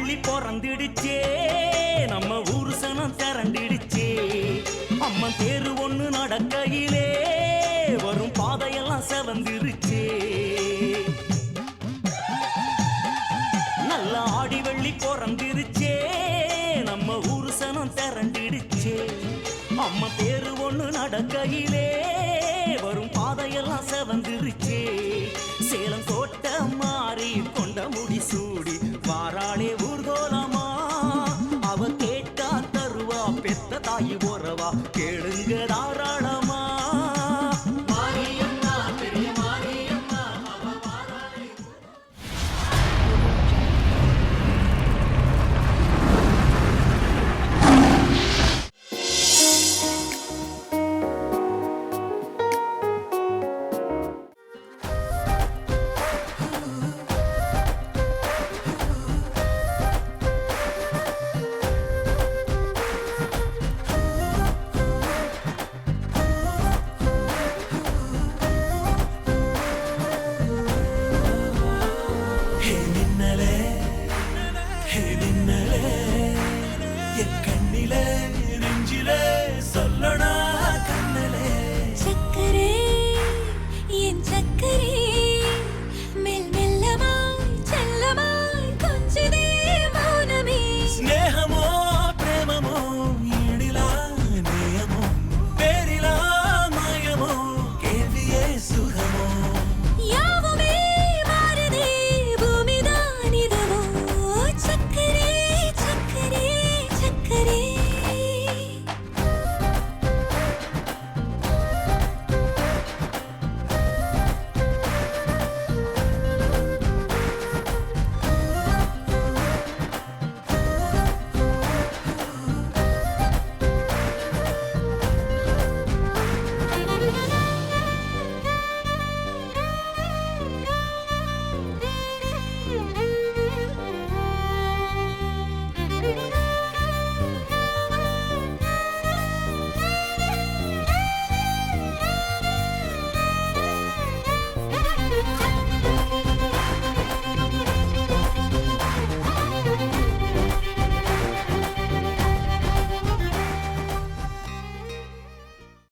புள்ளி பிறந்திடுச்சே நம்ம ஊரு சனம் திரண்டிடுச்சே அம்மன் தேரு ஒண்ணு நடக்கையிலே வரும் பாதையெல்லாம் செவந்திருச்சே நல்ல ஆடி வெள்ளி பிறந்திருச்சே நம்ம ஊரு சனம் திரண்டிடுச்சே அம்மா தேரு ஒண்ணு நடக்கையிலே வரும் பாதையெல்லாம் செவந்திருச்சே சேலம் கோட்டை மாறி கொண்ட முடி சூடி வாராளே ஊர்கோலமா அவ கேட்டா தருவா பெத்த தாயி உறவா கேளுங்க தாராளமா